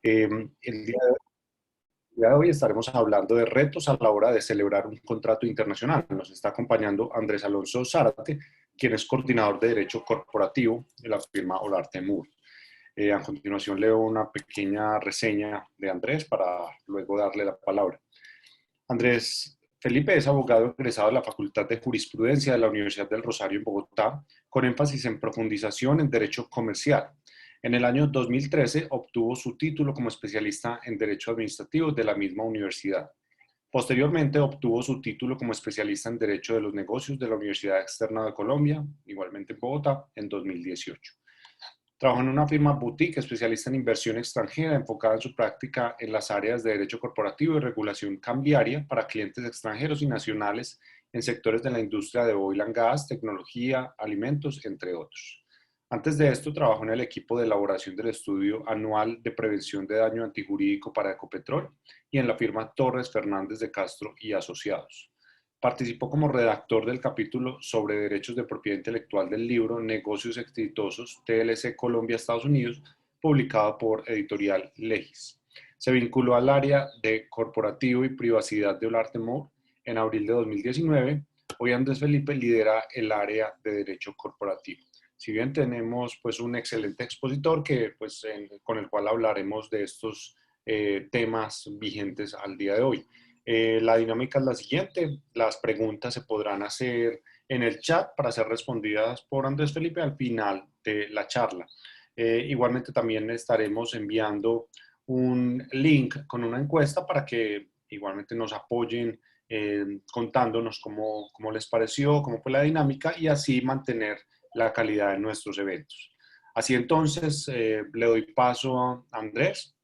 El día de hoy estaremos hablando de retos a la hora de celebrar un contrato internacional. Nos está acompañando Andrés Alonso Zárate, quien es coordinador de Derecho Corporativo de la firma Olarte Moore. A continuación leo una pequeña reseña de Andrés para luego darle la palabra. Andrés Felipe es abogado egresado de la Facultad de Jurisprudencia de la Universidad del Rosario en Bogotá, con énfasis en profundización en Derecho Comercial. En el año 2013 obtuvo su título como especialista en Derecho Administrativo de la misma universidad. Posteriormente obtuvo su título como especialista en Derecho de los Negocios de la Universidad Externa de Colombia, igualmente en Bogotá, en 2018. Trabajó en una firma boutique especialista en inversión extranjera, enfocada en su práctica en las áreas de derecho corporativo y regulación cambiaria para clientes extranjeros y nacionales en sectores de la industria de oil and gas, tecnología, alimentos, entre otros. Antes de esto, trabajó en el equipo de elaboración del estudio anual de prevención de daño antijurídico para Ecopetrol y en la firma Torres Fernández de Castro y Asociados. Participó como redactor del capítulo sobre derechos de propiedad intelectual del libro Negocios Exitosos, TLC Colombia-Estados Unidos, publicado por Editorial Legis. Se vinculó al área de corporativo y privacidad de Olarte Moore en abril de 2019. Hoy Andrés Felipe lidera el área de derecho corporativo. Si bien tenemos pues un excelente expositor con el cual hablaremos de estos temas vigentes al día de hoy. La dinámica es la siguiente. Las preguntas se podrán hacer en el chat para ser respondidas por Andrés Felipe al final de la charla. Igualmente también estaremos enviando un link con una encuesta para que igualmente nos apoyen contándonos cómo les pareció, cómo fue la dinámica y así mantener la calidad de nuestros eventos. Así entonces, le doy paso a Andrés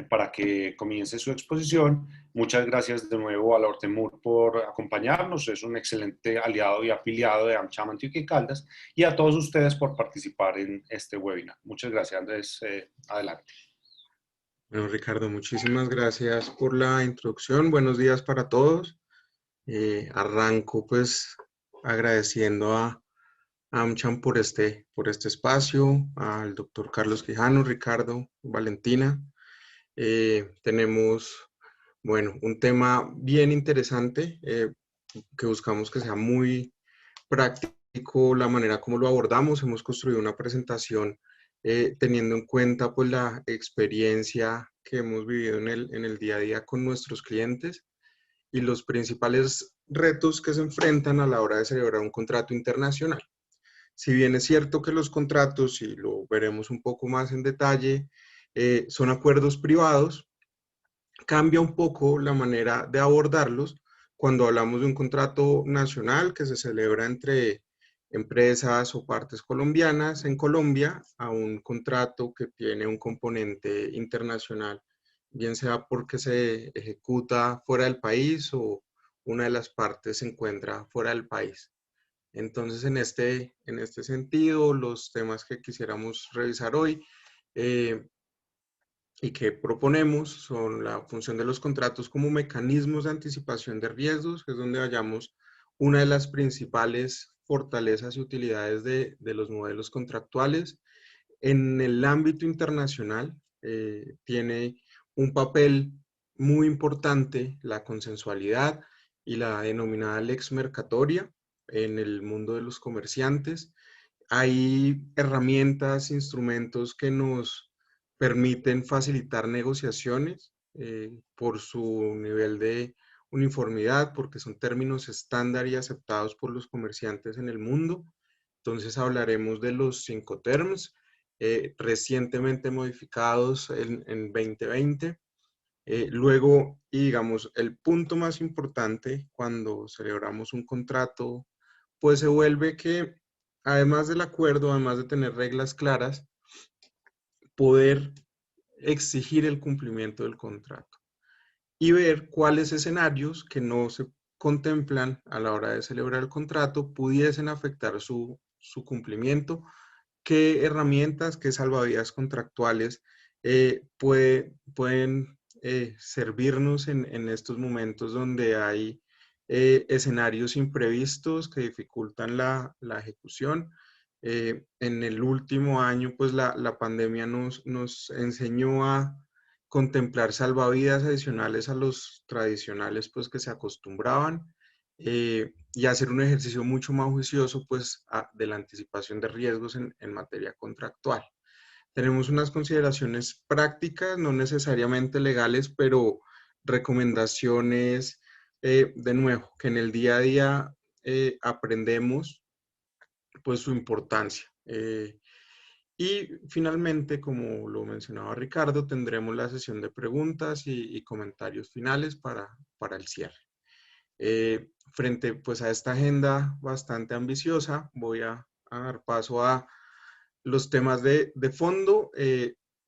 para que comience su exposición. Muchas gracias de nuevo a Olarte Moore por acompañarnos. Es un excelente aliado y afiliado de AmCham Antioquia y Caldas. Y a todos ustedes por participar en este webinar. Muchas gracias, Andrés. Adelante. Bueno, Ricardo, muchísimas gracias por la introducción. Buenos días para todos. Arranco pues agradeciendo a AmCham por este espacio, al doctor Carlos Quijano, Ricardo, Valentina. Tenemos, bueno, un tema bien interesante que buscamos que sea muy práctico la manera como lo abordamos. Hemos construido una presentación teniendo en cuenta pues la experiencia que hemos vivido en el día a día con nuestros clientes y los principales retos que se enfrentan a la hora de celebrar un contrato internacional. Si bien es cierto que los contratos, y lo veremos un poco más en detalle, son acuerdos privados, cambia un poco la manera de abordarlos cuando hablamos de un contrato nacional que se celebra entre empresas o partes colombianas en Colombia a un contrato que tiene un componente internacional, bien sea porque se ejecuta fuera del país o una de las partes se encuentra fuera del país. Entonces, en este sentido, los temas que quisiéramos revisar hoy y que proponemos son la función de los contratos como mecanismos de anticipación de riesgos, que es donde hallamos una de las principales fortalezas y utilidades de los modelos contractuales. En el ámbito internacional tiene un papel muy importante la consensualidad y la denominada lex mercatoria en el mundo de los comerciantes. Hay herramientas, instrumentos que nos permiten facilitar negociaciones por su nivel de uniformidad, porque son términos estándar y aceptados por los comerciantes en el mundo. Entonces hablaremos de los 5 terms, recientemente modificados en 2020. Luego, y digamos, el punto más importante cuando celebramos un contrato, pues se vuelve que además del acuerdo, además de tener reglas claras, poder exigir el cumplimiento del contrato y ver cuáles escenarios que no se contemplan a la hora de celebrar el contrato pudiesen afectar su cumplimiento, qué herramientas, qué salvavidas contractuales pueden servirnos en estos momentos donde hay escenarios imprevistos que dificultan la ejecución. En el último año, pues la pandemia nos enseñó a contemplar salvavidas adicionales a los tradicionales pues que se acostumbraban, y hacer un ejercicio mucho más juicioso pues de la anticipación de riesgos en materia contractual. Tenemos unas consideraciones prácticas, no necesariamente legales, pero recomendaciones, de nuevo, que en el día a día aprendemos pues su importancia. Y finalmente, como lo mencionaba Ricardo, tendremos la sesión de preguntas y comentarios finales para el cierre. Frente pues a esta agenda bastante ambiciosa, voy a dar paso a los temas de fondo.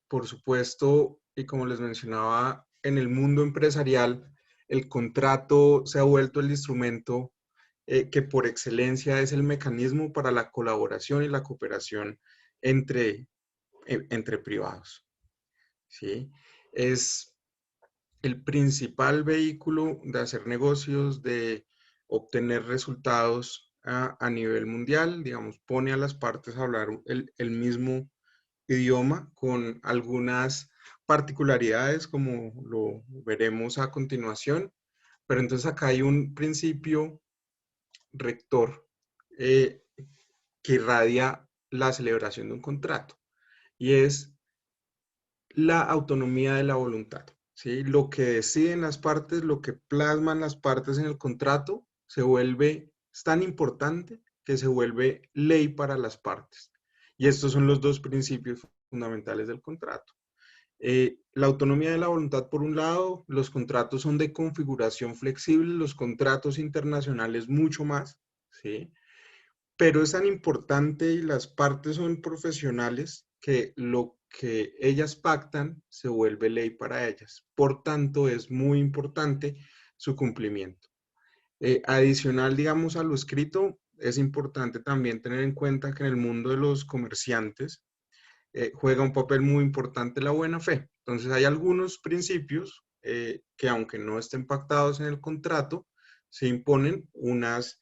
Por supuesto, y como les mencionaba, en el mundo empresarial, el contrato se ha vuelto el instrumento que por excelencia es el mecanismo para la colaboración y la cooperación entre, entre privados, ¿sí? Es el principal vehículo de hacer negocios, de obtener resultados a nivel mundial. Digamos, pone a las partes a hablar el mismo idioma con algunas particularidades, como lo veremos a continuación. Pero entonces acá hay un principio rector eh, que irradia la celebración de un contrato, y es la autonomía de la voluntad, ¿sí? Lo que deciden las partes, lo que plasman las partes en el contrato, es tan importante que se vuelve ley para las partes. Y estos son los dos principios fundamentales del contrato. La autonomía de la voluntad, por un lado. Los contratos son de configuración flexible, los contratos internacionales mucho más, ¿sí? Pero es tan importante y las partes son profesionales que lo que ellas pactan se vuelve ley para ellas. Por tanto, es muy importante su cumplimiento. Adicional, digamos, a lo escrito, es importante también tener en cuenta que en el mundo de los comerciantes juega un papel muy importante la buena fe. Entonces, hay algunos principios que, aunque no estén pactados en el contrato, se imponen unas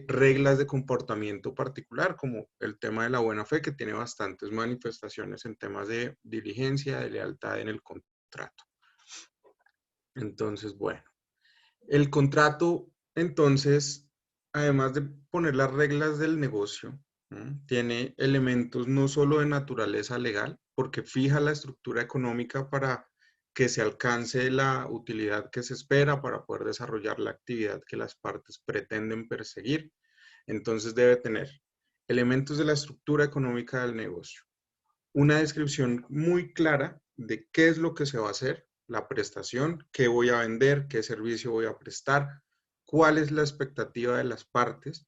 reglas de comportamiento particular, como el tema de la buena fe, que tiene bastantes manifestaciones en temas de diligencia, de lealtad en el contrato. Entonces, bueno, el contrato, entonces, además de poner las reglas del negocio, tiene elementos no solo de naturaleza legal, porque fija la estructura económica para que se alcance la utilidad que se espera para poder desarrollar la actividad que las partes pretenden perseguir. Entonces debe tener elementos de la estructura económica del negocio, una descripción muy clara de qué es lo que se va a hacer, la prestación, qué voy a vender, qué servicio voy a prestar, cuál es la expectativa de las partes,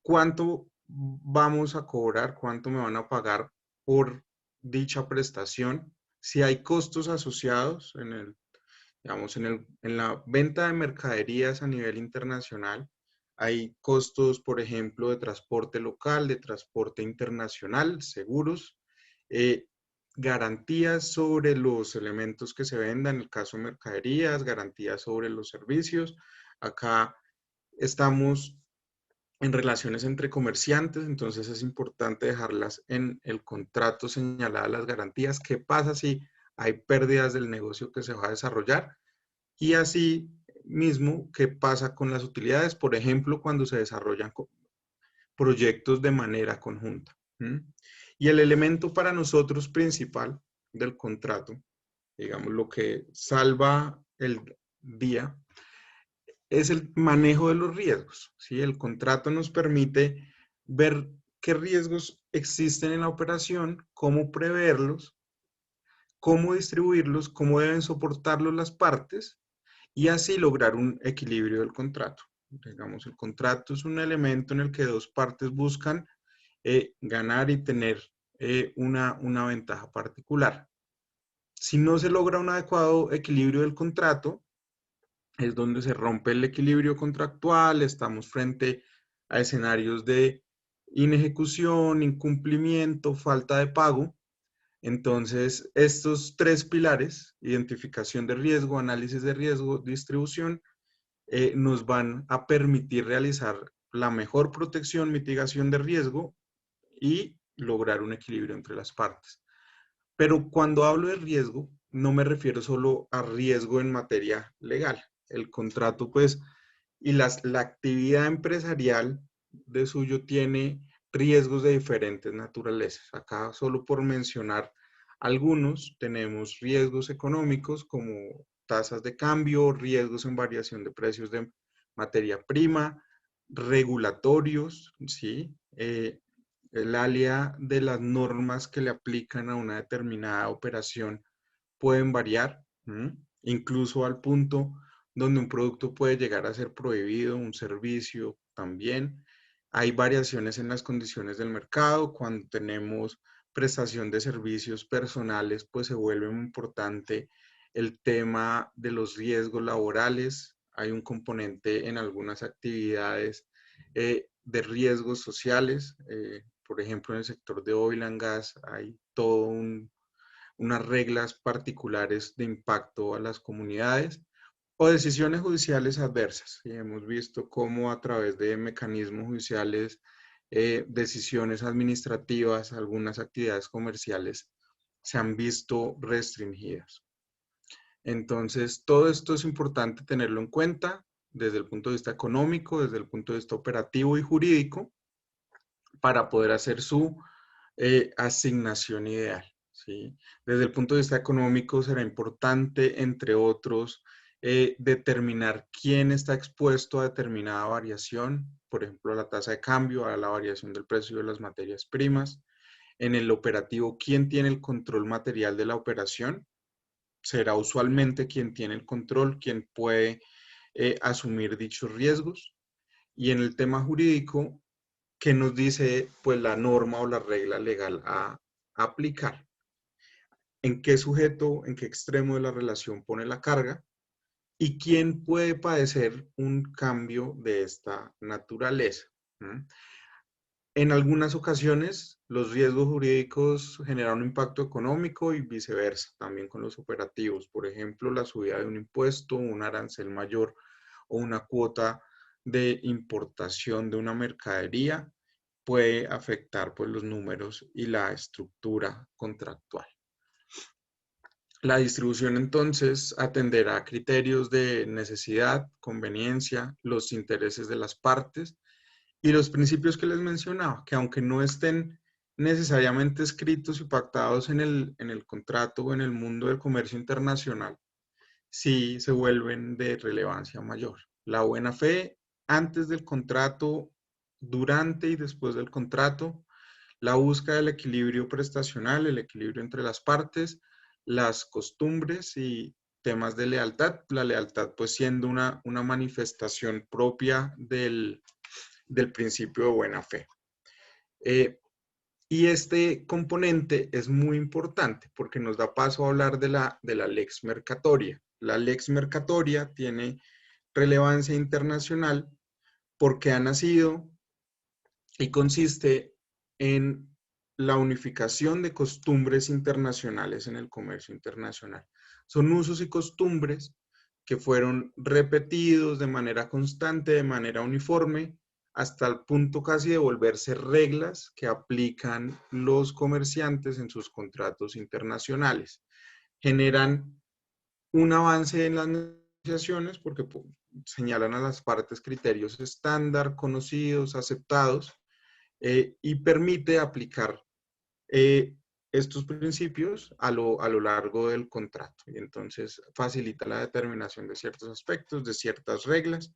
cuánto vamos a cobrar, cuánto me van a pagar por dicha prestación, si hay costos asociados digamos, en la venta de mercaderías a nivel internacional. Hay costos, por ejemplo, de transporte local, de transporte internacional, seguros, eh, garantías sobre los elementos que se vendan, en el caso de mercaderías, garantías sobre los servicios. Acá estamos en relaciones entre comerciantes, entonces es importante dejarlas en el contrato señaladas las garantías. ¿Qué pasa si hay pérdidas del negocio que se va a desarrollar? Y así mismo, ¿qué pasa con las utilidades? Por ejemplo, cuando se desarrollan proyectos de manera conjunta. Y el elemento para nosotros principal del contrato, digamos, lo que salva el día, es el manejo de los riesgos, ¿sí? El contrato nos permite ver qué riesgos existen en la operación, cómo preverlos, cómo distribuirlos, cómo deben soportarlos las partes, y así lograr un equilibrio del contrato. Digamos, el contrato es un elemento en el que dos partes buscan ganar y tener una ventaja particular. Si no se logra un adecuado equilibrio del contrato, es donde se rompe el equilibrio contractual, estamos frente a escenarios de inejecución, incumplimiento, falta de pago. Entonces, estos tres pilares, identificación de riesgo, análisis de riesgo, distribución, nos van a permitir realizar la mejor protección, mitigación de riesgo y lograr un equilibrio entre las partes. Pero cuando hablo de riesgo, no me refiero solo a riesgo en materia legal. El contrato, pues, y la actividad empresarial de suyo tiene riesgos de diferentes naturalezas. Acá, solo por mencionar algunos, tenemos riesgos económicos como tasas de cambio, riesgos en variación de precios de materia prima, regulatorios, ¿sí? El área de las normas que le aplican a una determinada operación pueden variar, incluso al punto donde un producto puede llegar a ser prohibido, un servicio también. Hay variaciones en las condiciones del mercado. Cuando tenemos prestación de servicios personales, pues se vuelve muy importante el tema de los riesgos laborales. Hay un componente en algunas actividades de riesgos sociales. Por ejemplo, en el sector de oil and gas hay todo unas reglas particulares de impacto a las comunidades o decisiones judiciales adversas. Y hemos visto cómo a través de mecanismos judiciales, decisiones administrativas, algunas actividades comerciales se han visto restringidas. Entonces, todo esto es importante tenerlo en cuenta desde el punto de vista económico, desde el punto de vista operativo y jurídico, para poder hacer su asignación ideal, ¿sí? Desde el punto de vista económico será importante, entre otros, determinar quién está expuesto a determinada variación, por ejemplo, a la tasa de cambio, a la variación del precio de las materias primas. En el operativo, quién tiene el control material de la operación. Será usualmente quien tiene el control, quien puede asumir dichos riesgos. Y en el tema jurídico, ¿qué nos dice pues la norma o la regla legal a aplicar? ¿En qué sujeto, en qué extremo de la relación pone la carga? ¿Y quién puede padecer un cambio de esta naturaleza? En algunas ocasiones, los riesgos jurídicos generan un impacto económico y viceversa, también con los operativos. Por ejemplo, la subida de un impuesto, un arancel mayor o una cuota de importación de una mercadería puede afectar pues, los números y la estructura contractual. La distribución entonces atenderá a criterios de necesidad, conveniencia, los intereses de las partes y los principios que les mencionaba, que aunque no estén necesariamente escritos y pactados en el contrato o en el mundo del comercio internacional, sí se vuelven de relevancia mayor. La buena fe antes del contrato, durante y después del contrato, la búsqueda del equilibrio prestacional, el equilibrio entre las partes, las costumbres y temas de lealtad. La lealtad pues siendo una manifestación propia del principio de buena fe. Y este componente es muy importante porque nos da paso a hablar de la lex mercatoria. La lex mercatoria tiene relevancia internacional porque ha nacido y consiste en la unificación de costumbres internacionales en el comercio internacional. Son usos y costumbres que fueron repetidos de manera constante, de manera uniforme, hasta el punto casi de volverse reglas que aplican los comerciantes en sus contratos internacionales. Generan un avance en las negociaciones porque señalan a las partes criterios estándar, conocidos, aceptados, y permite aplicar estos principios a lo largo del contrato. Y entonces facilita la determinación de ciertos aspectos, de ciertas reglas.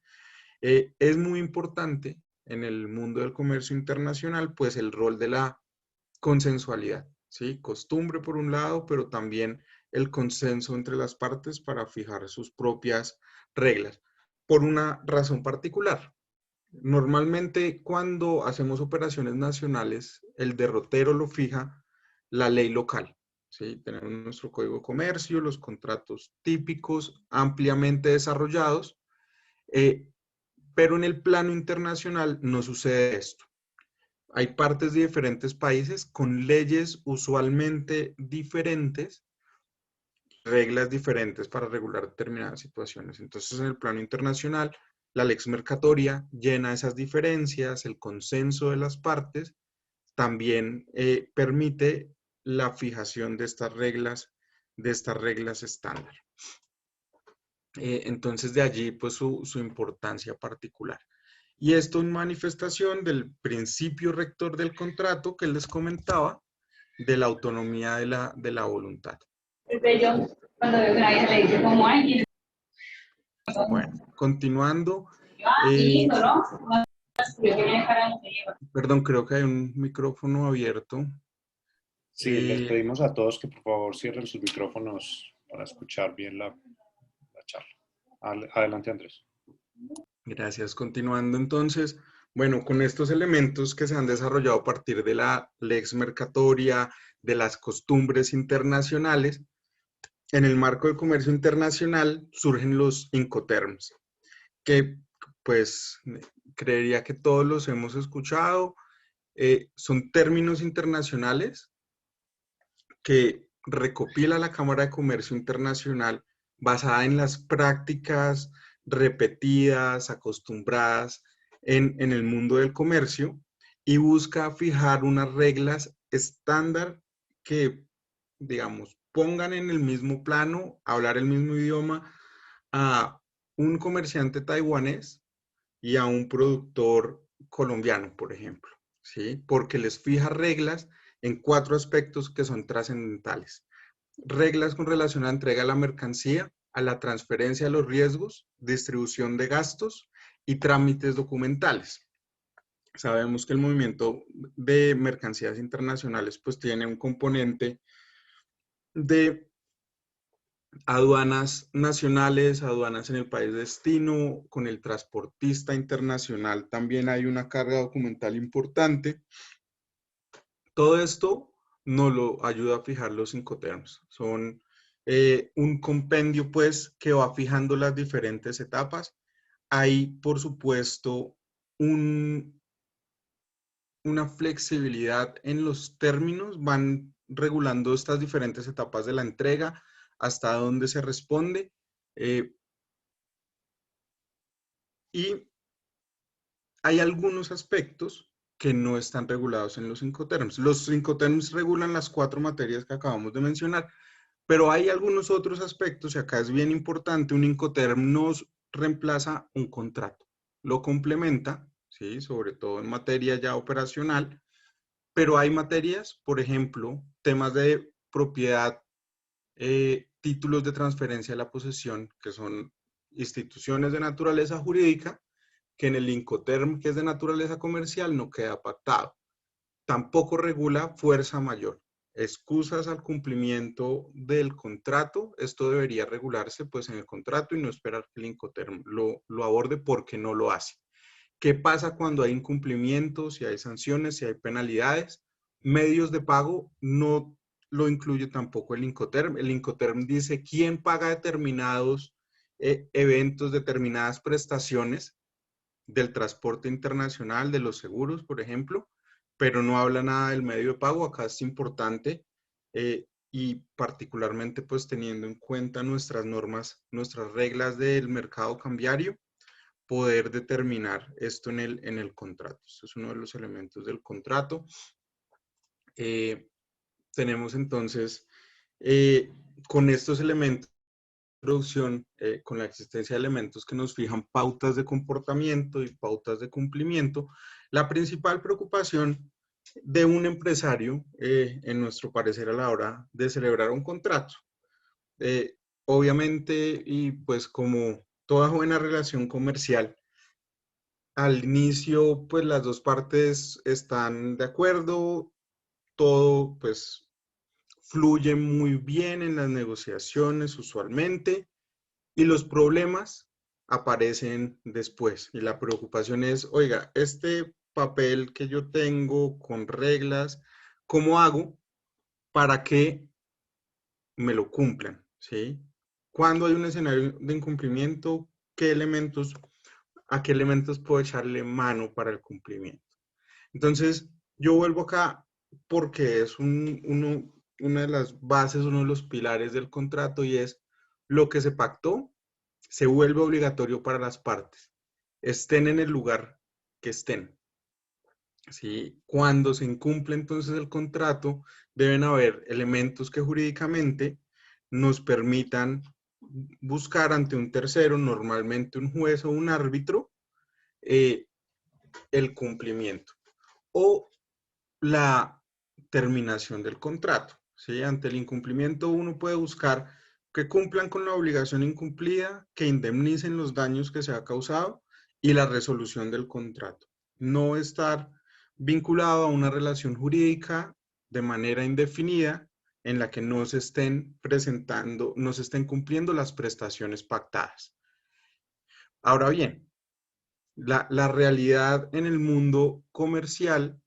Es muy importante en el mundo del comercio internacional, pues el rol de la consensualidad, ¿sí? Costumbre por un lado, pero también el consenso entre las partes para fijar sus propias reglas, por una razón particular. Normalmente cuando hacemos operaciones nacionales, el derrotero lo fija la ley local, ¿sí? Tenemos nuestro código de comercio, los contratos típicos ampliamente desarrollados, pero en el plano internacional no sucede esto. Hay partes de diferentes países con leyes usualmente diferentes, reglas diferentes para regular determinadas situaciones. Entonces, en el plano internacional, la lex mercatoria llena esas diferencias, el consenso de las partes, también permite la fijación de estas reglas de estas reglas estándar. Entonces de allí pues su importancia particular. Y esto en manifestación del principio rector del contrato que les comentaba, de la autonomía de la voluntad. Cuando veo que nadie le dice como hay. Bueno, continuando. Y listo, ¿no? Perdón, creo que hay un micrófono abierto. Sí, les pedimos a todos que por favor cierren sus micrófonos para escuchar bien la charla. Adelante, Andrés. Gracias. Continuando entonces, bueno, con estos elementos que se han desarrollado a partir de la lex mercatoria, de las costumbres internacionales, en el marco del comercio internacional surgen los Incoterms, que pues creería que todos los hemos escuchado. Son términos internacionales que recopila la Cámara de Comercio Internacional basada en las prácticas repetidas, acostumbradas en el mundo del comercio y busca fijar unas reglas estándar que, digamos, pongan en el mismo plano, hablar el mismo idioma a un comerciante taiwanés y a un productor colombiano, por ejemplo, ¿sí? Porque les fija reglas en 4 aspectos que son trascendentales. Reglas con relación a la entrega de la mercancía, a la transferencia de los riesgos, distribución de gastos y trámites documentales. Sabemos que el movimiento de mercancías internacionales pues tiene un componente de aduanas nacionales, aduanas en el país de destino, con el transportista internacional también hay una carga documental importante. Todo esto nos lo ayuda a fijar los Incoterms. Son un compendio pues que va fijando las diferentes etapas. Hay por supuesto una flexibilidad en los términos, van regulando estas diferentes etapas de la entrega, hasta dónde se responde. Y hay algunos aspectos que no están regulados en los Incoterms. Los Incoterms regulan las 4 materias que acabamos de mencionar, pero hay algunos otros aspectos, y acá es bien importante, un Incoterm nos reemplaza un contrato, lo complementa, ¿sí? Sobre todo en materia ya operacional, pero hay materias, por ejemplo, temas de propiedad, títulos de transferencia de la posesión, que son instituciones de naturaleza jurídica, que en el Incoterm, que es de naturaleza comercial, no queda pactado. Tampoco regula fuerza mayor. Excusas al cumplimiento del contrato, esto debería regularse pues en el contrato y no esperar que el Incoterm lo aborde porque no lo hace. ¿Qué pasa cuando hay incumplimientos, si hay sanciones, si hay penalidades? Medios de pago no lo incluye tampoco el Incoterm. El Incoterm dice quién paga determinados eventos, determinadas prestaciones del transporte internacional, de los seguros, por ejemplo, pero no habla nada del medio de pago. Acá es importante y particularmente pues teniendo en cuenta nuestras normas, nuestras reglas del mercado cambiario, poder determinar esto en el contrato. Esto es uno de los elementos del contrato. Tenemos entonces, con estos elementos de producción, con la existencia de elementos que nos fijan pautas de comportamiento y pautas de cumplimiento, la principal preocupación de un empresario, en nuestro parecer a la hora de celebrar un contrato, obviamente, y pues como toda buena relación comercial, al inicio, pues las dos partes están de acuerdo, todo pues fluye muy bien en las negociaciones usualmente y los problemas aparecen después. Y la preocupación es, oiga, este papel que yo tengo con reglas, ¿cómo hago para que me lo cumplan? ¿Sí? Cuando hay un escenario de incumplimiento, ¿a qué elementos puedo echarle mano para el cumplimiento? Entonces, yo vuelvo acá porque es una de las bases, uno de los pilares del contrato y es lo que se pactó se vuelve obligatorio para las partes, estén en el lugar que estén. ¿Sí? Cuando se incumple entonces el contrato, deben haber elementos que jurídicamente nos permitan buscar ante un tercero, normalmente un juez o un árbitro, el cumplimiento o la terminación del contrato. ¿Sí? Ante el incumplimiento uno puede buscar que cumplan con la obligación incumplida, que indemnicen los daños que se ha causado y la resolución del contrato. No estar vinculado a una relación jurídica de manera indefinida en la que no se estén presentando, no se estén cumpliendo las prestaciones pactadas. Ahora bien, la realidad en el mundo comercial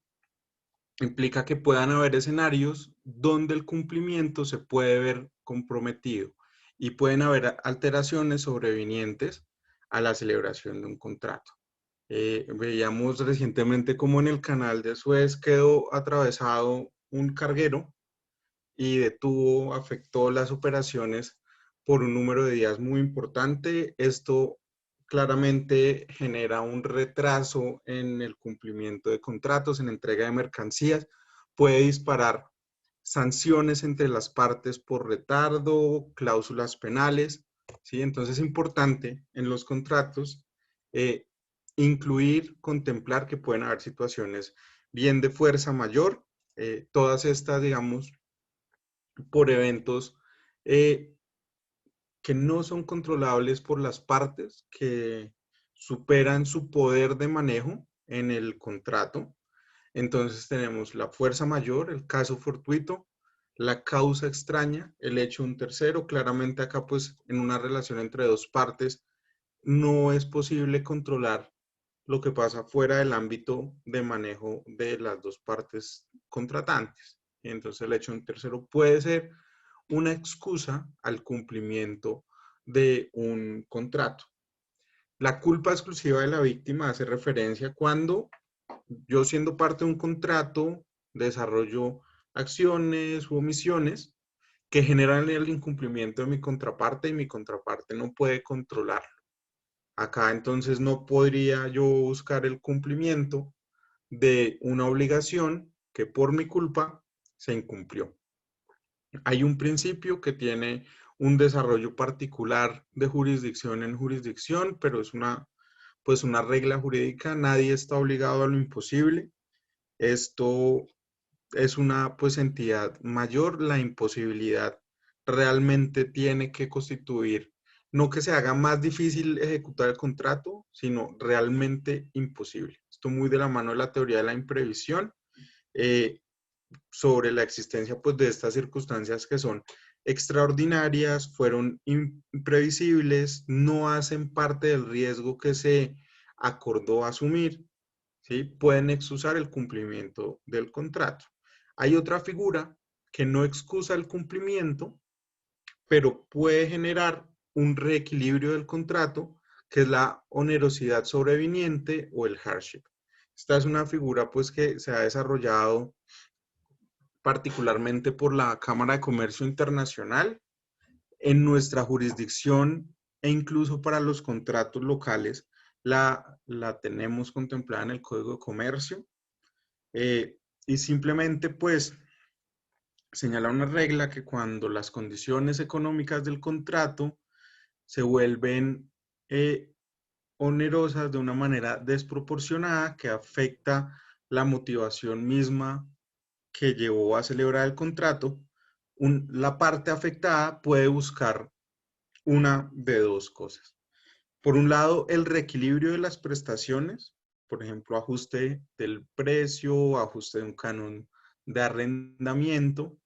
implica que puedan haber escenarios donde el cumplimiento se puede ver comprometido y pueden haber alteraciones sobrevinientes a la celebración de un contrato. Veíamos recientemente como en el canal de Suez quedó atravesado un carguero y afectó las operaciones por un número de días muy importante. Esto claramente genera un retraso en el cumplimiento de contratos, en entrega de mercancías, puede disparar sanciones entre las partes por retardo, cláusulas penales, ¿sí? Entonces es importante en los contratos incluir, contemplar que pueden haber situaciones bien de fuerza mayor, todas estas, digamos, por eventos que no son controlables por las partes, que superan su poder de manejo en el contrato. Entonces tenemos la fuerza mayor, el caso fortuito, la causa extraña, el hecho de un tercero. Claramente acá pues en una relación entre dos partes no es posible controlar lo que pasa fuera del ámbito de manejo de las dos partes contratantes. Entonces el hecho de un tercero puede ser una excusa al cumplimiento de un contrato. La culpa exclusiva de la víctima hace referencia cuando yo, siendo parte de un contrato, desarrollo acciones u omisiones que generan el incumplimiento de mi contraparte y mi contraparte no puede controlarlo. Acá entonces no podría yo buscar el cumplimiento de una obligación que por mi culpa se incumplió. Hay un principio que tiene un desarrollo particular de jurisdicción en jurisdicción, pero es una regla jurídica. Nadie está obligado a lo imposible. Esto es una entidad mayor. La imposibilidad realmente tiene que constituir, no que se haga más difícil ejecutar el contrato, sino realmente imposible. Esto muy de la mano de la teoría de la imprevisión. Sobre la existencia de estas circunstancias que son extraordinarias, fueron imprevisibles, no hacen parte del riesgo que se acordó asumir, ¿sí? Pueden excusar el cumplimiento del contrato. Hay otra figura que no excusa el cumplimiento, pero puede generar un reequilibrio del contrato, que es la onerosidad sobreviniente o el hardship. Esta es una figura que se ha desarrollado particularmente por la Cámara de Comercio Internacional, en nuestra jurisdicción e incluso para los contratos locales la tenemos contemplada en el Código de Comercio, y simplemente señala una regla que cuando las condiciones económicas del contrato se vuelven onerosas de una manera desproporcionada que afecta la motivación misma que llevó a celebrar el contrato, la parte afectada puede buscar una de dos cosas. Por un lado, el reequilibrio de las prestaciones, por ejemplo, ajuste del precio, ajuste de un canon de arrendamiento,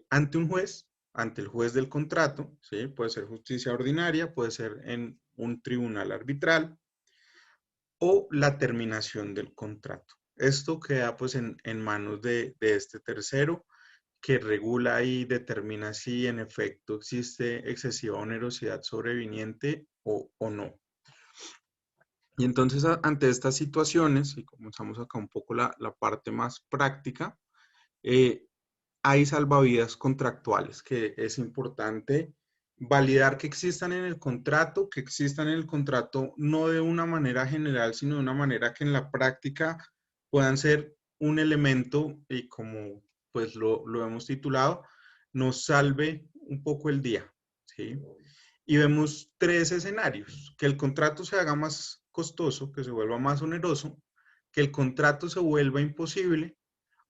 ante un juez, ante el juez del contrato, ¿sí? Puede ser justicia ordinaria, puede ser en un tribunal arbitral, o la terminación del contrato. Esto queda en manos de este tercero, que regula y determina si en efecto existe excesiva onerosidad sobreviniente o no. Y entonces ante estas situaciones, y comenzamos acá un poco la parte más práctica, hay salvavidas contractuales que es importante validar que existan en el contrato, no de una manera general, sino de una manera que en la práctica puedan ser un elemento, y como lo hemos titulado, nos salve un poco el día, ¿sí? Y vemos tres escenarios: que el contrato se haga más costoso, que se vuelva más oneroso, que el contrato se vuelva imposible,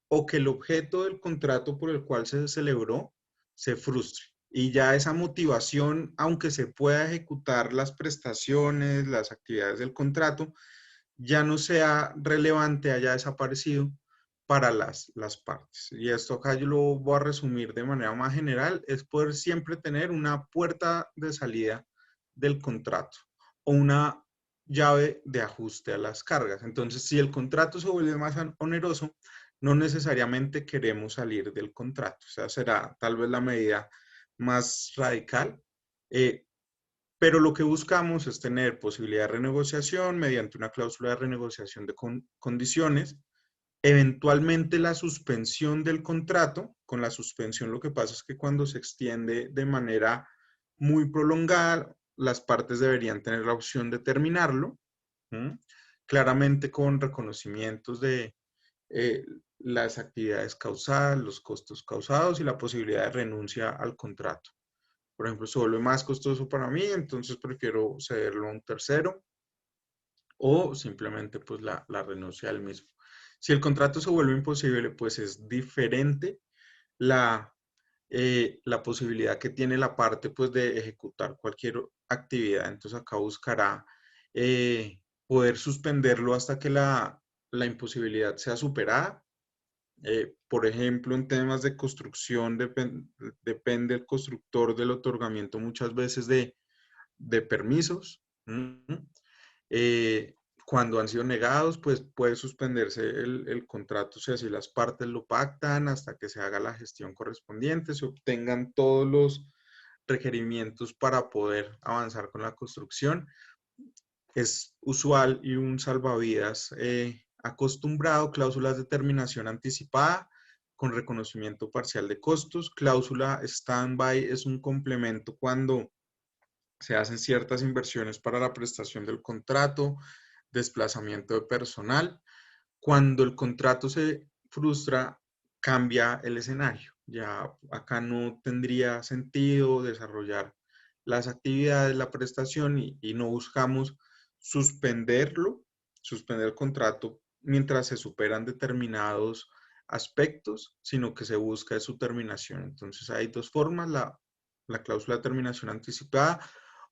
o que el objeto del contrato por el cual se celebró se frustre. Y ya esa motivación, aunque se pueda ejecutar las prestaciones, las actividades del contrato, ya no sea relevante, haya desaparecido para las partes. Y esto acá yo lo voy a resumir de manera más general: es poder siempre tener una puerta de salida del contrato o una llave de ajuste a las cargas. Entonces, si el contrato se vuelve más oneroso, no necesariamente queremos salir del contrato. O sea, será tal vez la medida más radical. Pero lo que buscamos es tener posibilidad de renegociación mediante una cláusula de renegociación de condiciones, eventualmente la suspensión del contrato. Con la suspensión lo que pasa es que cuando se extiende de manera muy prolongada, las partes deberían tener la opción de terminarlo, claramente con reconocimientos de las actividades causadas, los costos causados y la posibilidad de renuncia al contrato. Por ejemplo, se vuelve más costoso para mí, entonces prefiero cederlo a un tercero, o simplemente pues la renuncia al mismo. Si el contrato se vuelve imposible, pues es diferente la posibilidad que tiene la parte pues de ejecutar cualquier actividad. Entonces acá buscará poder suspenderlo hasta que la imposibilidad sea superada. Por ejemplo, en temas de construcción depende el constructor del otorgamiento muchas veces de permisos. Cuando han sido negados, pues puede suspenderse el contrato si así las partes lo pactan, hasta que se haga la gestión correspondiente, se obtengan todos los requerimientos para poder avanzar con la construcción. Es usual y un salvavidas acostumbrado: cláusulas de terminación anticipada con reconocimiento parcial de costos. Cláusula stand-by es un complemento cuando se hacen ciertas inversiones para la prestación del contrato, desplazamiento de personal. Cuando el contrato se frustra, cambia el escenario. Ya acá no tendría sentido desarrollar las actividades, la prestación, y no buscamos suspender el contrato mientras se superan determinados aspectos, sino que se busca su terminación. Entonces hay dos formas: la cláusula de terminación anticipada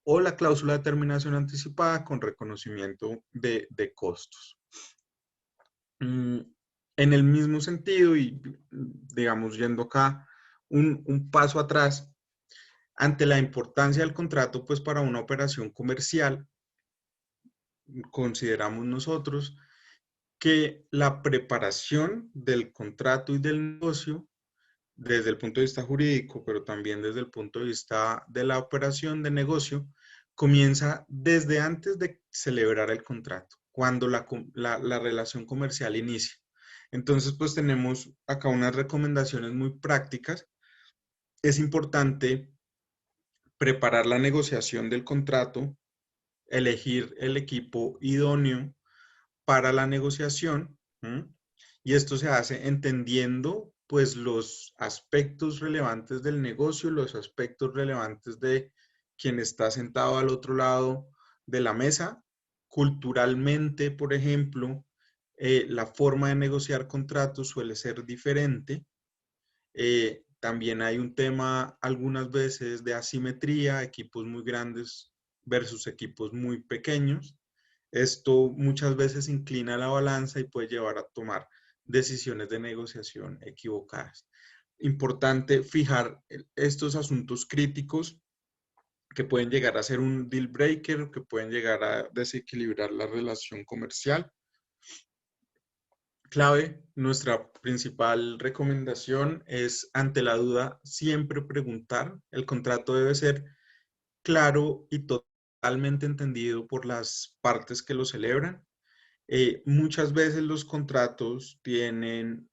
o la cláusula de terminación anticipada con reconocimiento de costos. En el mismo sentido, y digamos yendo acá un paso atrás, ante la importancia del contrato pues para una operación comercial, consideramos nosotros que la preparación del contrato y del negocio, desde el punto de vista jurídico, pero también desde el punto de vista de la operación de negocio, comienza desde antes de celebrar el contrato, cuando la relación comercial inicia. Entonces, pues tenemos acá unas recomendaciones muy prácticas. Es importante preparar la negociación del contrato, elegir el equipo idóneo para la negociación, y esto se hace entendiendo pues los aspectos relevantes del negocio, los aspectos relevantes de quien está sentado al otro lado de la mesa. Culturalmente, por ejemplo, la forma de negociar contratos suele ser diferente. También hay un tema algunas veces de asimetría: equipos muy grandes versus equipos muy pequeños. Esto muchas veces inclina la balanza y puede llevar a tomar decisiones de negociación equivocadas. Importante fijar estos asuntos críticos que pueden llegar a ser un deal breaker, que pueden llegar a desequilibrar la relación comercial. Clave, nuestra principal recomendación es, ante la duda, siempre preguntar. El contrato debe ser claro y totalmente entendido por las partes que lo celebran. Muchas veces los contratos tienen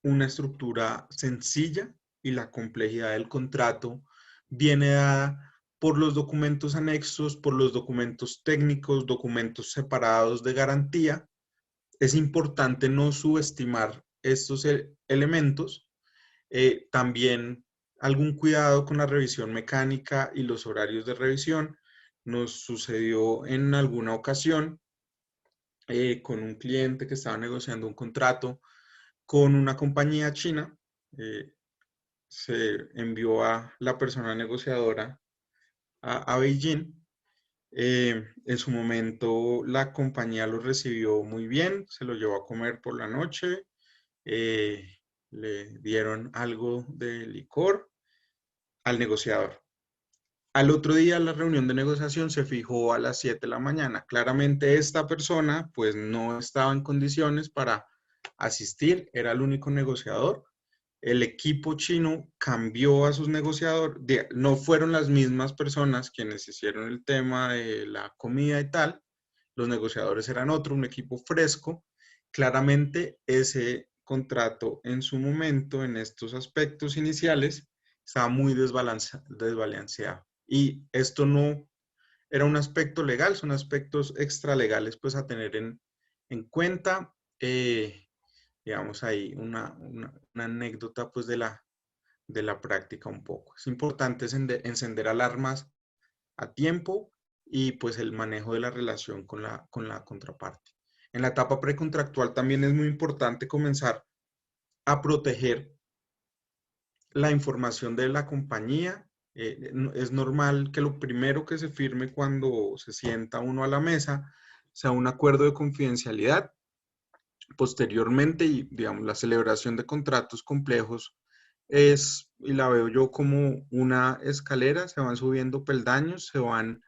una estructura sencilla y la complejidad del contrato viene dada por los documentos anexos, por los documentos técnicos, documentos separados de garantía. Es importante no subestimar estos elementos. También algún cuidado con la revisión mecánica y los horarios de revisión. Nos sucedió en alguna ocasión con un cliente que estaba negociando un contrato con una compañía china. Se envió a la persona negociadora a Beijing. En su momento la compañía lo recibió muy bien, se lo llevó a comer por la noche, le dieron algo de licor al negociador. Al otro día la reunión de negociación se fijó a las 7 de la mañana. Claramente esta persona pues no estaba en condiciones para asistir, era el único negociador. El equipo chino cambió a sus negociadores, no fueron las mismas personas quienes hicieron el tema de la comida y tal, los negociadores eran otro, un equipo fresco. Claramente ese contrato en su momento, en estos aspectos iniciales, estaba muy desbalanceado. Y esto no era un aspecto legal, son aspectos extralegales pues a tener en cuenta. Digamos ahí una anécdota pues de la práctica un poco. Es importante encender alarmas a tiempo y pues el manejo de la relación con la contraparte. En la etapa precontractual también es muy importante comenzar a proteger la información de la compañía. Es normal que lo primero que se firme cuando se sienta uno a la mesa sea un acuerdo de confidencialidad. Posteriormente, y digamos, la celebración de contratos complejos es, y la veo yo como una escalera, se van subiendo peldaños, se van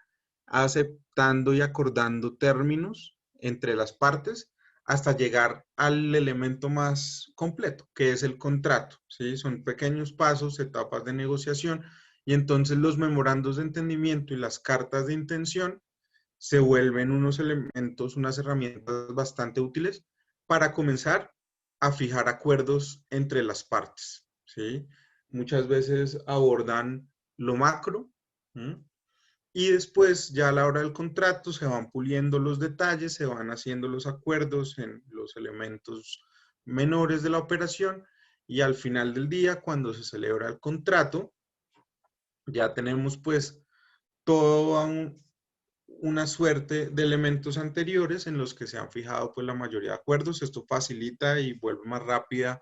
aceptando y acordando términos entre las partes hasta llegar al elemento más completo, que es el contrato, ¿sí? Son pequeños pasos, etapas de negociación, y entonces los memorandos de entendimiento y las cartas de intención se vuelven unos elementos, unas herramientas bastante útiles para comenzar a fijar acuerdos entre las partes, ¿sí? Muchas veces abordan lo macro, ¿sí? Y después, ya a la hora del contrato, se van puliendo los detalles, se van haciendo los acuerdos en los elementos menores de la operación, y al final del día, cuando se celebra el contrato, ya tenemos pues toda una suerte de elementos anteriores en los que se han fijado pues la mayoría de acuerdos. Esto facilita y vuelve más rápida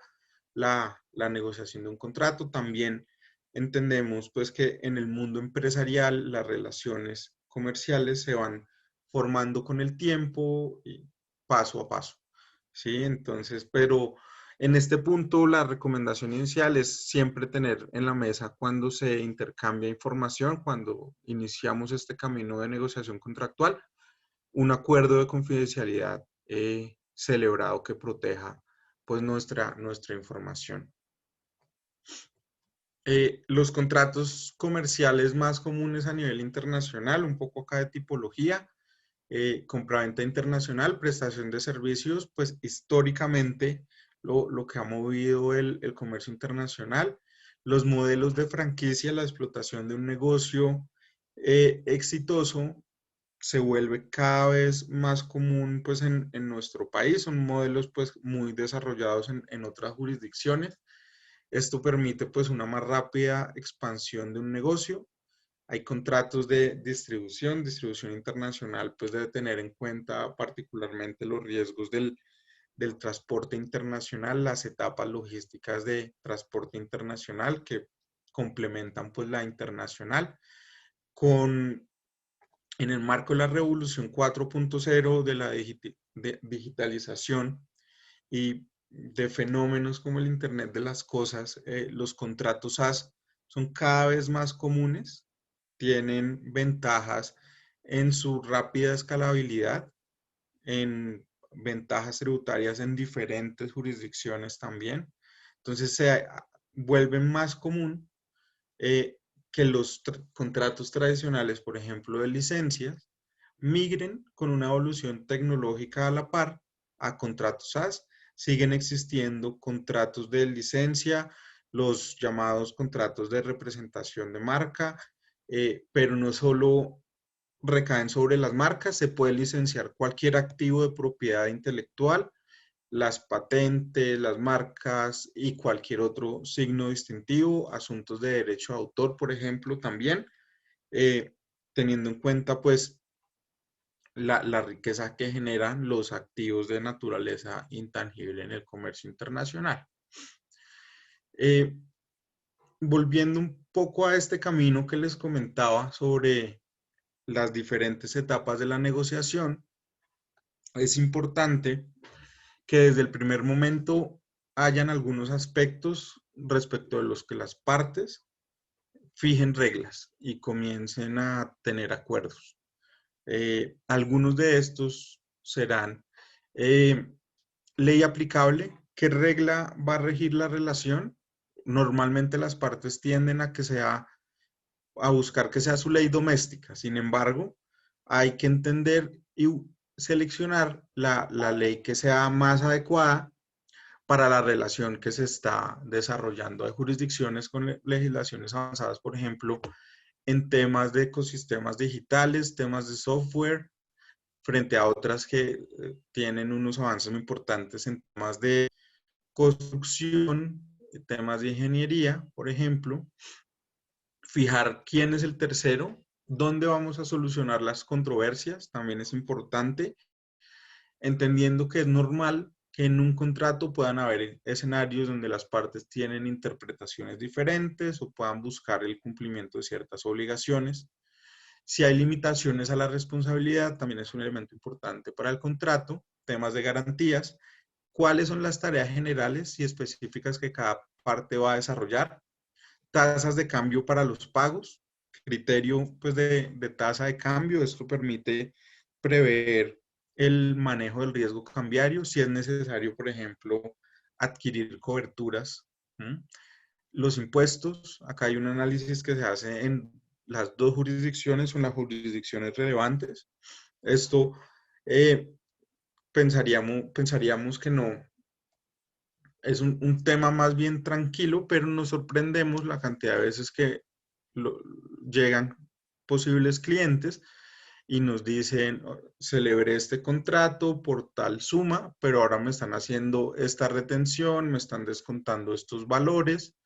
la negociación de un contrato. También entendemos pues que en el mundo empresarial las relaciones comerciales se van formando con el tiempo y paso a paso, ¿sí? Entonces, pero en este punto la recomendación inicial es siempre tener en la mesa cuando se intercambia información, cuando iniciamos este camino de negociación contractual, un acuerdo de confidencialidad celebrado que proteja pues nuestra información. Los contratos comerciales más comunes a nivel internacional, un poco acá de tipología, compraventa internacional, prestación de servicios, pues históricamente lo que ha movido el comercio internacional, los modelos de franquicia, la explotación de un negocio exitoso se vuelve cada vez más común pues en nuestro país, son modelos pues muy desarrollados en otras jurisdicciones. Esto permite pues una más rápida expansión de un negocio. Hay contratos de distribución internacional, pues debe tener en cuenta particularmente los riesgos del transporte internacional, las etapas logísticas de transporte internacional que complementan pues la internacional. En el marco de la revolución 4.0 de la digitalización y de fenómenos como el Internet de las cosas, los contratos SaaS son cada vez más comunes, tienen ventajas en su rápida escalabilidad, en ventajas tributarias en diferentes jurisdicciones también. Entonces se vuelven más común que los contratos tradicionales, por ejemplo, de licencias, migren con una evolución tecnológica a la par a contratos SaaS. Siguen existiendo contratos de licencia, los llamados contratos de representación de marca, pero no solo recaen sobre las marcas, se puede licenciar cualquier activo de propiedad intelectual. las patentes, las marcas y cualquier otro signo distintivo, asuntos de derecho de autor, por ejemplo, también, teniendo en cuenta pues la riqueza que generan los activos de naturaleza intangible en el comercio internacional. Volviendo un poco a este camino que les comentaba sobre las diferentes etapas de la negociación, es importante que desde el primer momento hayan algunos aspectos respecto de los que las partes fijen reglas y comiencen a tener acuerdos. Algunos de estos serán ley aplicable, qué regla va a regir la relación. Normalmente las partes tienden a buscar que sea su ley doméstica. Sin embargo, hay que entender y seleccionar la ley que sea más adecuada para la relación que se está desarrollando. Hay jurisdicciones con legislaciones avanzadas, por ejemplo, en temas de ecosistemas digitales, temas de software, frente a otras que tienen unos avances muy importantes en temas de construcción, temas de ingeniería, por ejemplo. Fijar quién es el tercero, dónde vamos a solucionar las controversias, también es importante, entendiendo que es normal que en un contrato puedan haber escenarios donde las partes tienen interpretaciones diferentes o puedan buscar el cumplimiento de ciertas obligaciones. Si hay limitaciones a la responsabilidad, también es un elemento importante para el contrato. Temas de garantías, cuáles son las tareas generales y específicas que cada parte va a desarrollar. Tasas de cambio para los pagos, criterio pues, de tasa de cambio. Esto permite prever el manejo del riesgo cambiario, si es necesario, por ejemplo, adquirir coberturas. Los impuestos, acá hay un análisis que se hace en las dos jurisdicciones, son las jurisdicciones relevantes. Esto pensaríamos que no, es un tema más bien tranquilo, pero nos sorprendemos la cantidad de veces que llegan posibles clientes y nos dicen, celebré este contrato por tal suma, pero ahora me están haciendo esta retención, me están descontando estos valores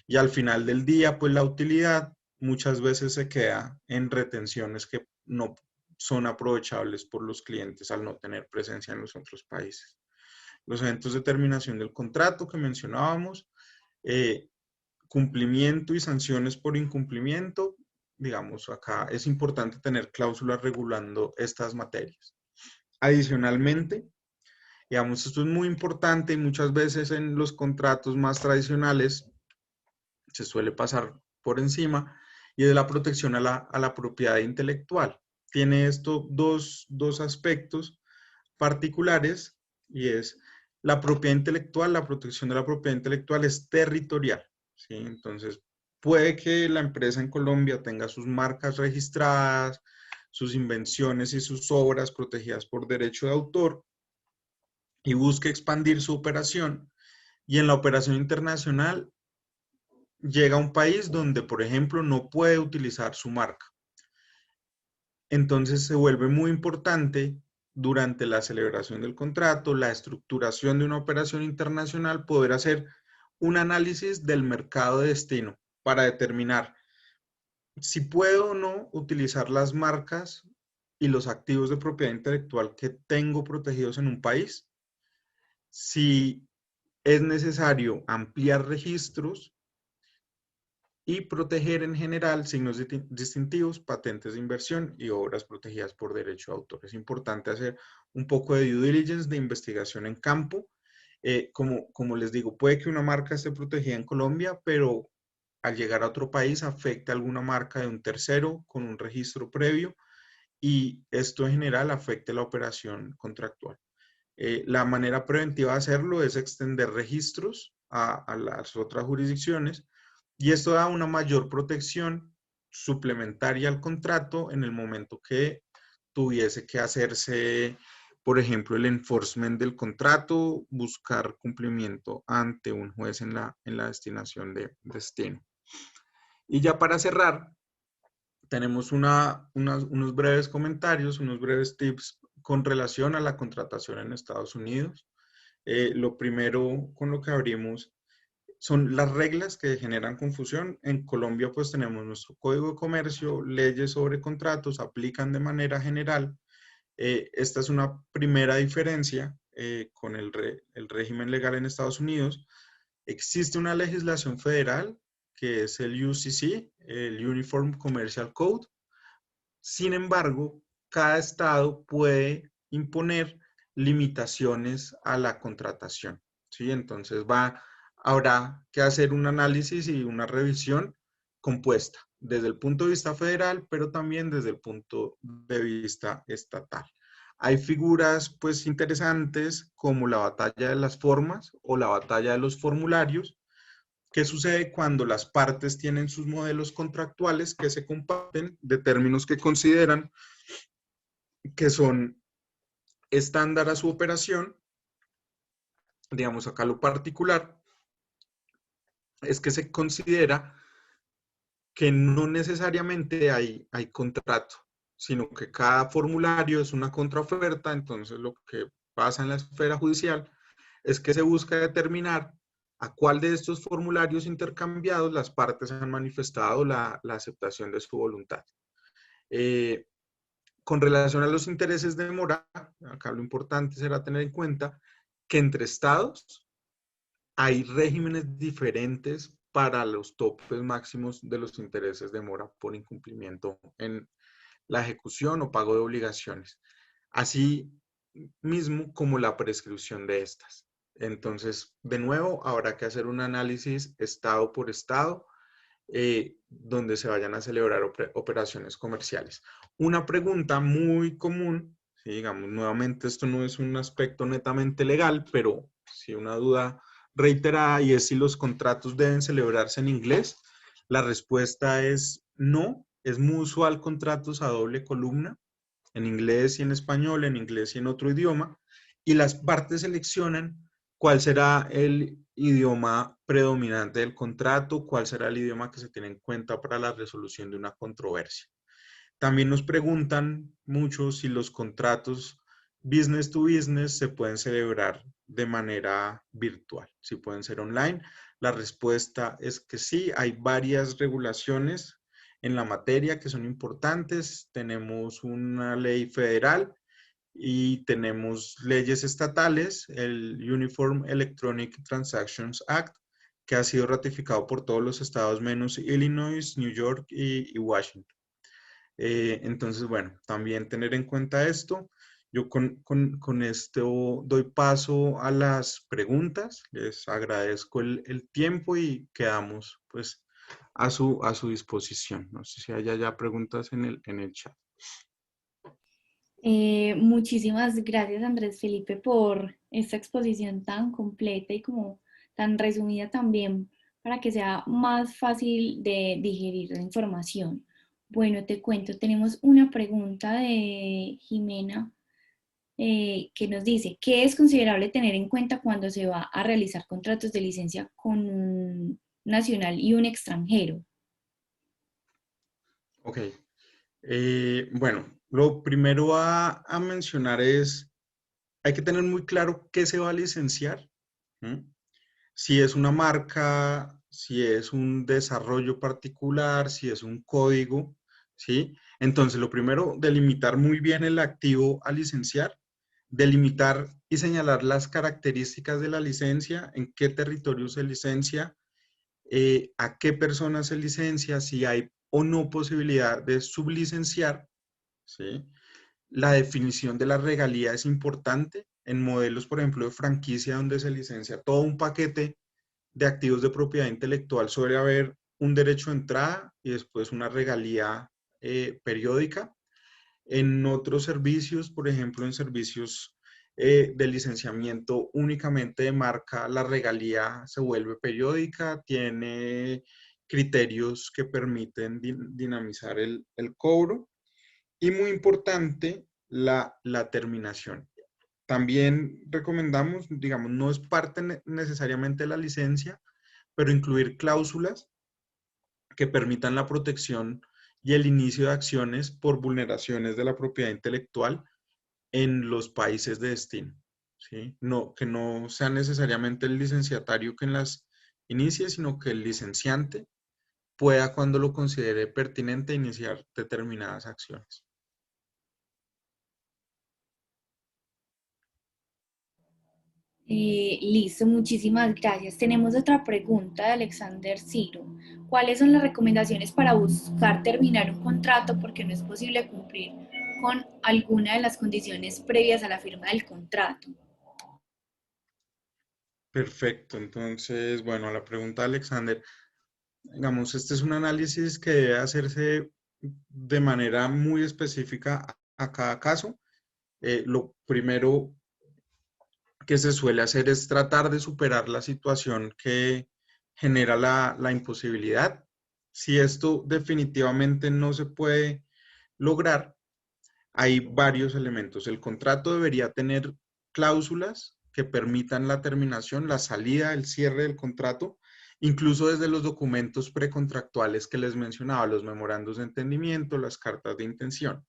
y al final del día, pues la utilidad muchas veces se queda en retenciones que no son aprovechables por los clientes al no tener presencia en los otros países. Los eventos de terminación del contrato que mencionábamos, cumplimiento y sanciones por incumplimiento. Digamos, acá es importante tener cláusulas regulando estas materias. Adicionalmente, digamos, esto es muy importante y muchas veces en los contratos más tradicionales se suele pasar por encima, y es la protección a la propiedad intelectual. Tiene esto dos aspectos particulares, y es la propiedad intelectual. La protección de la propiedad intelectual es territorial, ¿sí? Entonces, puede que la empresa en Colombia tenga sus marcas registradas, sus invenciones y sus obras protegidas por derecho de autor y busque expandir su operación, y en la operación internacional llega a un país donde, por ejemplo, no puede utilizar su marca. Entonces se vuelve muy importante durante la celebración del contrato, la estructuración de una operación internacional, poder hacer un análisis del mercado de destino para determinar si puedo o no utilizar las marcas y los activos de propiedad intelectual que tengo protegidos en un país, si es necesario ampliar registros y proteger en general signos distintivos, patentes de inversión y obras protegidas por derecho de autor. Es importante hacer un poco de due diligence, de investigación en campo. Como les digo, puede que una marca esté protegida en Colombia, pero al llegar a otro país afecte alguna marca de un tercero con un registro previo, y esto en general afecte la operación contractual. La manera preventiva de hacerlo es extender registros a las otras jurisdicciones, y esto da una mayor protección suplementaria al contrato en el momento que tuviese que hacerse, por ejemplo, el enforcement del contrato, buscar cumplimiento ante un juez en la destinación de destino. Y ya para cerrar, tenemos unos breves comentarios, unos breves tips con relación a la contratación en Estados Unidos. Lo primero con lo que abrimos son las reglas que generan confusión. En Colombia pues tenemos nuestro Código de Comercio, leyes sobre contratos, aplican de manera general. Esta es una primera diferencia con el régimen legal en Estados Unidos. Existe una legislación federal que es el UCC, el Uniform Commercial Code. Sin embargo, cada estado puede imponer limitaciones a la contratación, ¿sí? Entonces habrá que hacer un análisis y una revisión compuesta desde el punto de vista federal, pero también desde el punto de vista estatal. Hay figuras pues interesantes como la batalla de las formas o la batalla de los formularios. ¿Qué sucede cuando las partes tienen sus modelos contractuales que se comparten de términos que consideran que son estándar a su operación? Digamos, acá lo particular es que se considera que no necesariamente hay contrato, sino que cada formulario es una contraoferta. Entonces lo que pasa en la esfera judicial es que se busca determinar a cuál de estos formularios intercambiados las partes han manifestado la aceptación de su voluntad. Con relación a los intereses de mora, acá lo importante será tener en cuenta que entre estados hay regímenes diferentes para los topes máximos de los intereses de mora por incumplimiento en la ejecución o pago de obligaciones, así mismo como la prescripción de estas. Entonces, de nuevo, habrá que hacer un análisis estado por estado, donde se vayan a celebrar operaciones comerciales. Una pregunta muy común, ¿sí? Digamos, nuevamente esto no es un aspecto netamente legal, pero sí una duda reiterada, y es si los contratos deben celebrarse en inglés. La respuesta es no. Es muy usual contratos a doble columna, en inglés y en español, en inglés y en otro idioma, y las partes seleccionan cuál será el idioma predominante del contrato, cuál será el idioma que se tiene en cuenta para la resolución de una controversia. También nos preguntan mucho si los contratos business to business se pueden celebrar de manera virtual, si pueden ser online. La respuesta es que sí. Hay varias regulaciones en la materia que son importantes. Tenemos una ley federal y tenemos leyes estatales, el Uniform Electronic Transactions Act, que ha sido ratificado por todos los estados menos Illinois, New York y Washington. Entonces, bueno, también tener en cuenta esto. Yo con esto doy paso a las preguntas. Les agradezco el tiempo y quedamos pues a su disposición. No sé si haya ya preguntas en el chat. Muchísimas gracias, Andrés Felipe, por esta exposición tan completa y como tan resumida también para que sea más fácil de digerir la información. Bueno, te cuento, tenemos una pregunta de Jimena que nos dice, ¿qué es considerable tener en cuenta cuando se va a realizar contratos de licencia con un nacional y un extranjero? Ok. Bueno, lo primero a mencionar es, hay que tener muy claro qué se va a licenciar. ¿Mm? Si es una marca, si es un desarrollo particular, si es un código, ¿sí? Entonces, lo primero, delimitar muy bien el activo a licenciar, delimitar y señalar las características de la licencia, en qué territorio se licencia, a qué personas se licencia, si hay o no posibilidad de sublicenciar, ¿sí? La definición de la regalía es importante. En modelos, por ejemplo, de franquicia donde se licencia todo un paquete de activos de propiedad intelectual, suele haber un derecho de entrada y después una regalía periódica. En otros servicios, por ejemplo, en servicios de licenciamiento únicamente de marca, la regalía se vuelve periódica, tiene criterios que permiten dinamizar el cobro. Y muy importante, la terminación. También recomendamos, digamos, no es parte necesariamente de la licencia, pero incluir cláusulas que permitan la protección y el inicio de acciones por vulneraciones de la propiedad intelectual en los países de destino. ¿sí? No, que no sea necesariamente el licenciatario quien las inicie, sino que el licenciante pueda, cuando lo considere pertinente, iniciar determinadas acciones. Listo, muchísimas gracias. Tenemos otra pregunta de Alexander Ciro. ¿Cuáles son las recomendaciones para buscar terminar un contrato porque no es posible cumplir con alguna de las condiciones previas a la firma del contrato? Perfecto, entonces, bueno, a la pregunta de Alexander, digamos, este es un análisis que debe hacerse de manera muy específica a cada caso. Lo primero que se suele hacer es tratar de superar la situación que genera la imposibilidad. Si esto definitivamente no se puede lograr, hay varios elementos. El contrato debería tener cláusulas que permitan la terminación, la salida, el cierre del contrato, incluso desde los documentos precontractuales que les mencionaba, los memorandos de entendimiento, las cartas de intención.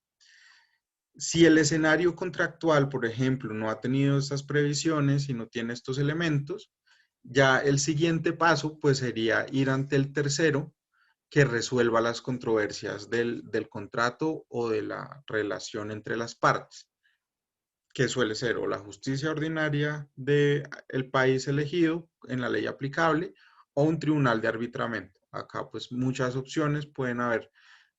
Si el escenario contractual, por ejemplo, no ha tenido estas previsiones y no tiene estos elementos, ya el siguiente paso pues sería ir ante el tercero que resuelva las controversias del contrato o de la relación entre las partes, que suele ser o la justicia ordinaria del país elegido en la ley aplicable o un tribunal de arbitramiento. Acá pues muchas opciones, pueden haber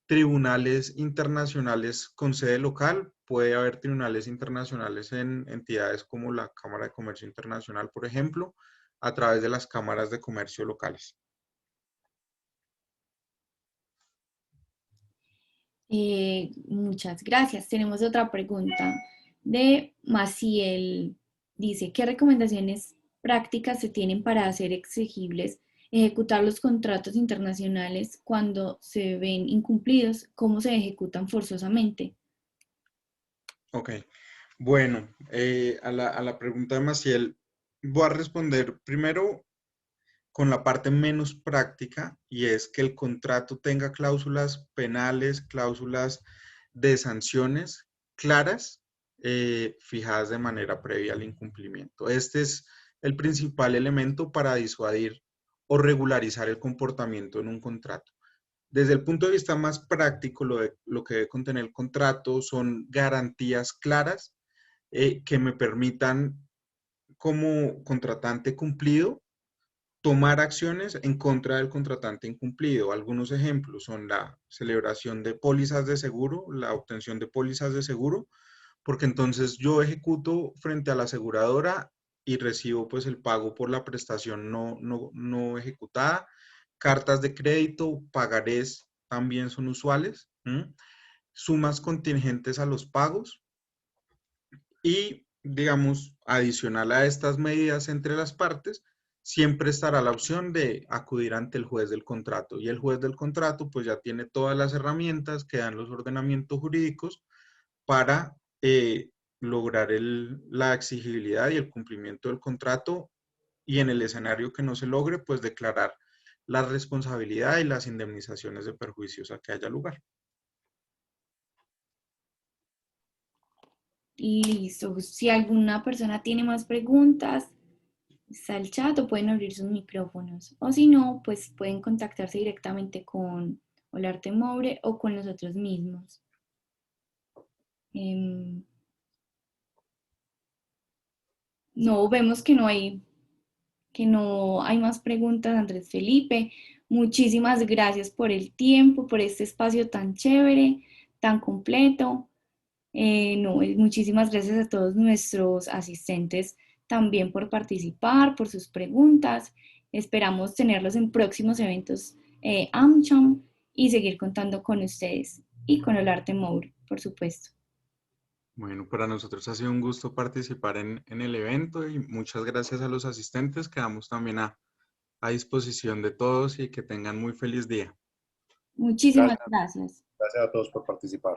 tribunales internacionales con sede local, puede haber tribunales internacionales en entidades como la Cámara de Comercio Internacional, por ejemplo, a través de las cámaras de comercio locales. Muchas gracias. Tenemos otra pregunta de Maciel. Dice, ¿qué recomendaciones prácticas se tienen para hacer exigibles ejecutar los contratos internacionales cuando se ven incumplidos? ¿Cómo se ejecutan forzosamente? Ok, bueno, a la pregunta de Maciel, voy a responder primero con la parte menos práctica, y es que el contrato tenga cláusulas penales, cláusulas de sanciones claras, fijadas de manera previa al incumplimiento. Este es el principal elemento para disuadir o regularizar el comportamiento en un contrato. Desde el punto de vista más práctico, lo que debe contener el contrato son garantías claras que me permitan, como contratante cumplido, tomar acciones en contra del contratante incumplido. Algunos ejemplos son la celebración de pólizas de seguro, la obtención de pólizas de seguro, porque entonces yo ejecuto frente a la aseguradora y recibo pues el pago por la prestación no ejecutada. Cartas de crédito, pagarés también son usuales. Sumas contingentes a los pagos y, digamos, adicional a estas medidas entre las partes, siempre estará la opción de acudir ante el juez del contrato. Y el juez del contrato pues ya tiene todas las herramientas que dan los ordenamientos jurídicos para lograr la exigibilidad y el cumplimiento del contrato, y en el escenario que no se logre, pues declarar la responsabilidad y las indemnizaciones de perjuicios a que haya lugar. Listo. Si alguna persona tiene más preguntas, está el chat o pueden abrir sus micrófonos. O si no, pues pueden contactarse directamente con Olarte Moure o con nosotros mismos. No, vemos que no hay más preguntas, Andrés Felipe. Muchísimas gracias por el tiempo, por este espacio tan chévere, tan completo. Muchísimas gracias a todos nuestros asistentes también por participar, por sus preguntas. Esperamos tenerlos en próximos eventos AmCham y seguir contando con ustedes y con Olarte Moure, por supuesto. Bueno, para nosotros ha sido un gusto participar en el evento, y muchas gracias a los asistentes. Quedamos también a disposición de todos y que tengan muy feliz día. Muchísimas Gracias. gracias. Gracias a todos por participar.